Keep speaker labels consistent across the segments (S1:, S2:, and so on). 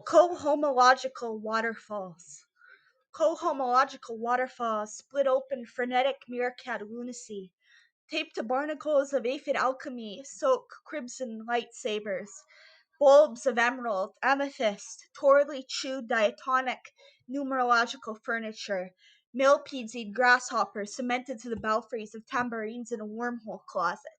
S1: Cohomological waterfalls. Cohomological waterfalls split open frenetic meerkat lunacy. Taped to barnacles of aphid alchemy soak crimson lightsabers. Bulbs of emerald, amethyst, torely chewed diatonic numerological furniture. Millipedes eat grasshoppers cemented to the belfries of tambourines in a wormhole closet.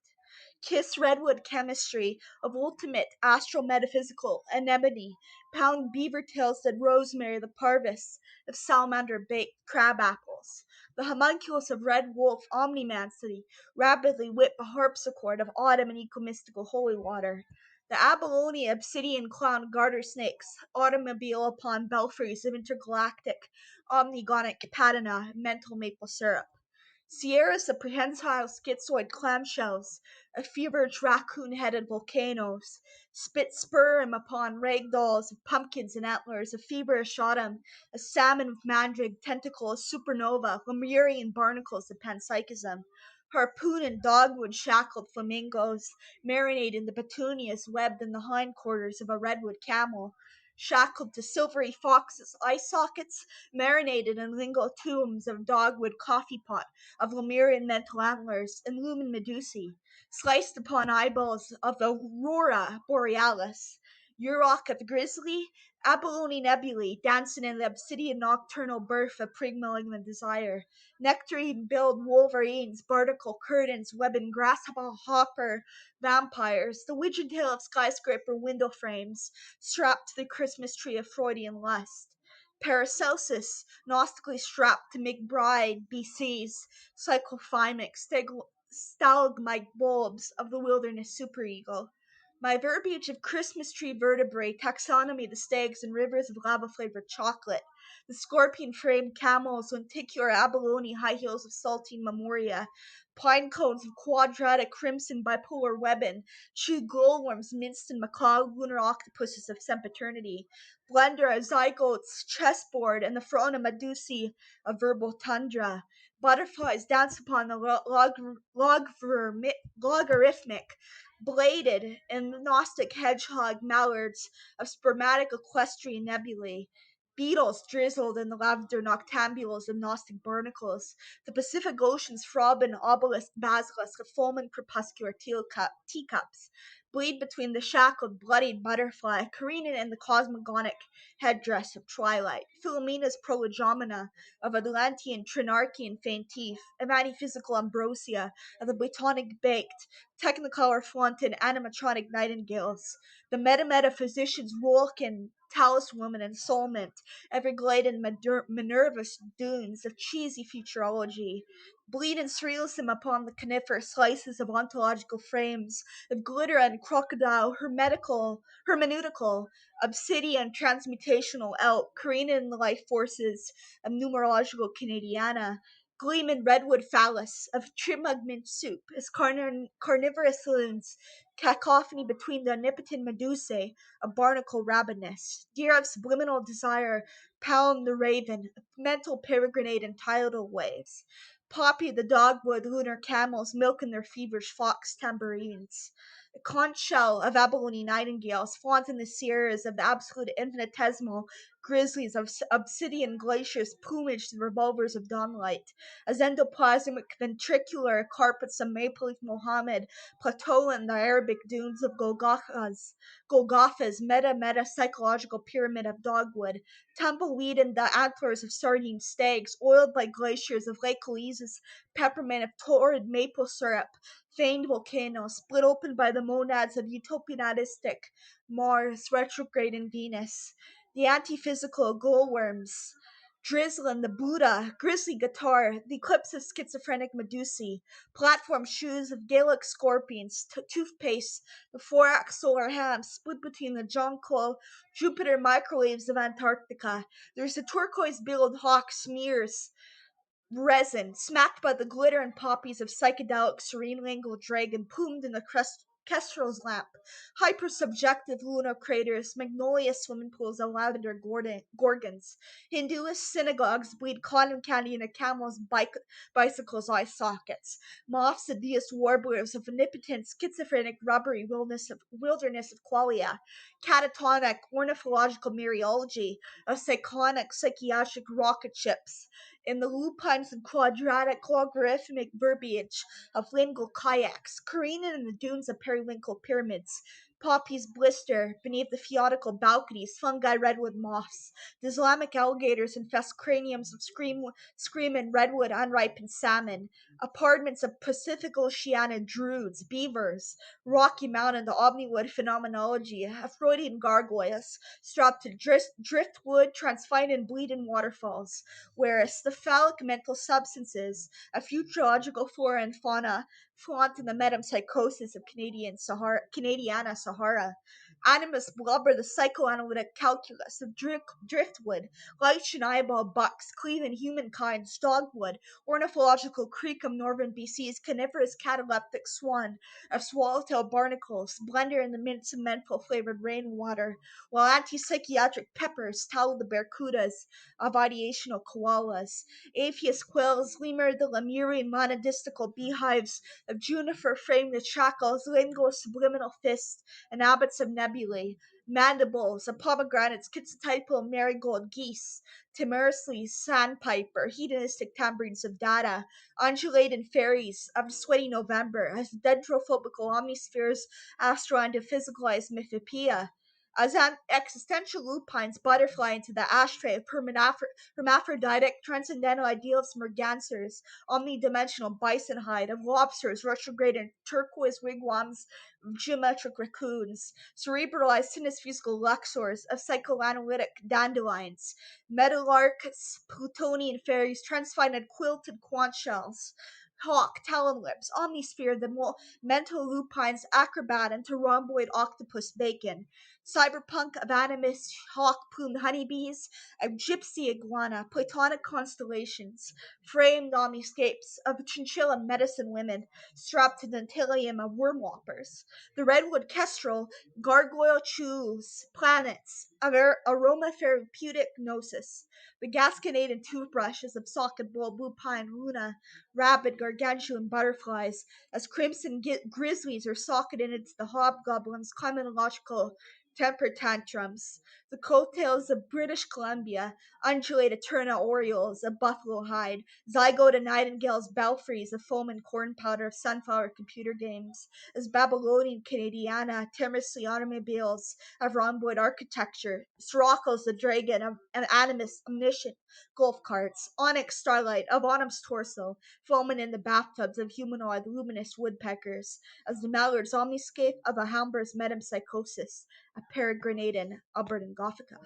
S1: Kiss redwood chemistry of ultimate astro-metaphysical anemone, pound beaver tails that rosemary the parvis of salamander-baked crab apples. The homunculus of red wolf omnimancy rapidly whip a harpsichord of autumn and eco-mystical holy water. The abalone obsidian clown garter snakes automobile upon belfries of intergalactic omnigonic patina mental maple syrup. Sierras of prehensile schizoid clamshells, of feverish raccoon-headed volcanoes, spit spurum upon rag dolls of pumpkins and antlers, of feverish autumn, a salmon with mandrig tentacle, a supernova, Lemurian barnacles of panpsychism, harpoon and dogwood shackled flamingos, marinate in the petunias webbed in the hindquarters of a redwood camel, shackled to silvery foxes' eye sockets, marinated in lingual tombs of dogwood coffee pot, of Lemurian mental antlers, and lumen medusae, sliced upon eyeballs of the aurora borealis, Yurok of grizzly, abalone nebulae dancing in the obsidian nocturnal birth of pre-malignant desire, nectarine-billed wolverines, barnacle curtains, webbing grasshopper vampires, the widgeon tail of skyscraper window frames, strapped to the Christmas tree of Freudian lust. Paracelsus, gnostically strapped to McBride, BC's cyclophymic stalagmite bulbs of the wilderness superego. My verbiage of Christmas tree vertebrae, taxonomy, the stags and rivers of lava-flavored chocolate, the scorpion-framed camels, lenticular abalone high heels of saltine memoria, pine cones of quadratic crimson bipolar webbing, chewed glowworms minced in macaw lunar octopuses of sempiternity, blender of zygotes, chessboard, and the frona medusae of verbal tundra. Butterflies dance upon the logarithmic, bladed and Gnostic hedgehog mallards of spermatic equestrian nebulae. Beetles drizzled in the lavender noctambules of Gnostic barnacles. The Pacific Ocean's throbbing obelisk basilisk of foaming crepuscular teacups. Bleed between the shackled, bloodied butterfly, careening in the cosmogonic headdress of twilight. Philomena's prolegomena of Atlantean Trinarchean faint teeth. A metaphysical ambrosia of the Platonic baked, technicolor flaunting animatronic nightingales. The metaphysicians Rolkin, taliswoman, and soulmint, Everglade Minerva's dunes of cheesy futurology, bleed and surrealism upon the coniferous slices of ontological frames, of glitter and crocodile, hermeneutical, obsidian, transmutational elk, careening in the life forces of numerological Canadiana, gleaming redwood phallus of trimugment soup, as carnivorous saloons, cacophony between the omnipotent medusae of barnacle rabbiness, deer of subliminal desire, pound the raven, mental peregrinate in tidal waves, poppy the dogwood lunar camels milking their feverish fox tambourines, a conch shell of abalone nightingales flaunting the sierras of the absolute infinitesimal grizzlies of obsidian glaciers plumaged in revolvers of dawnlight, as endoplasmic ventricular carpets of maple leaf Mohammed plateau in the Arabic dunes of Golgotha's meta psychological pyramid of dogwood, tumbleweed in the antlers of sardine stags, oiled by glaciers of Lake Elise's peppermint of torrid maple syrup, famed volcanoes, split open by the monads of utopianistic Mars, retrograde in Venus, the antiphysical glowworms, Drizzlin, the Buddha, grizzly guitar, the eclipse of schizophrenic medusae, platform shoes of Gaelic scorpions, toothpaste, the four-act solar ham split between the jonquil Jupiter microwaves of Antarctica. There's the turquoise-billed hawk smears resin, smacked by the glitter and poppies of psychedelic serene-language dragon plumed in the Kestrel's lamp, hypersubjective lunar craters, magnolia swimming pools, and lavender gorgons. Hinduist synagogues bleed cotton candy into camels' bicycles' eye sockets. Moths and deist warblers of omnipotent, schizophrenic, rubbery wilderness of qualia. Catatonic ornithological mereology of cyclonic psychiatric rocket ships. In the lupines and quadratic logarithmic verbiage of lingual kayaks, careening in the dunes of periwinkle pyramids, poppies blister beneath the theodical balconies, fungi redwood moths, the Islamic alligators infest craniums of screaming redwood unripened salmon, apartments of Pacific Oceania druids, beavers, Rocky Mountain, the omniwood phenomenology, of Freudian gargoyles, strapped to driftwood, transfined and bleeding waterfalls, whereas the phallic mental substances of futurological flora and fauna flaunt in the metempsychosis of Canadiana Sahara. Animus blubber the psychoanalytic calculus of driftwood, light and eyeball bucks, cleaving humankind, dogwood, ornithological creek of northern BC's coniferous cataleptic swan of swallowtail barnacles, blender in the mints and menthol flavored rainwater, while antipsychiatric peppers towel the barracudas of ideational koalas. Apheus quills, lemur the Lemurian monadistical beehives of juniper frame the shackles, lingo subliminal fist, and abbots of nebulae, mandibles, of pomegranates, schizotypal marigold geese, timorously sandpiper, hedonistic tambourines of data, undulating fairies of sweaty November, as dendrophobical omnispheres astral and physicalized mythopoeia. As existential lupines butterfly into the ashtray of hermaphroditic transcendental ideals of mergansers, omnidimensional bison hide, of lobsters, retrograde and turquoise wigwams, of geometric raccoons, cerebralized synesthesical luxors, of psychoanalytic dandelions, meadowlarks, plutonian fairies, transfined quilted quant shells, hawk, talon lips, omnisphere, the mental lupines, acrobat, and rhomboid octopus bacon, cyberpunk of animus, hawk plumed honeybees, of gypsy iguana, platonic constellations, framed omniscapes of chinchilla medicine women, strapped to the dentilium of worm whoppers, the redwood kestrel, gargoyle chews, planets, of aromatherapeutic gnosis, the gasconade toothbrushes of socket bowl, lupine, luna, rabid gargantuan butterflies, as crimson grizzlies are socketed into the hobgoblins' climatological temper tantrums, the coattails of British Columbia, undulate Eterna Orioles of Buffalo Hide, zygote nightingales belfries of foam and corn powder of sunflower computer games, as Babylonian Canadiana timorously automobiles of rhomboid architecture, Sirocco's the dragon of an animus omniscient golf carts, onyx starlight of autumn's torso, foaming in the bathtubs of humanoid luminous woodpeckers, as the mallard's omniscape of a Hamburg's metempsychosis, a peregrinating Albertan Gothica.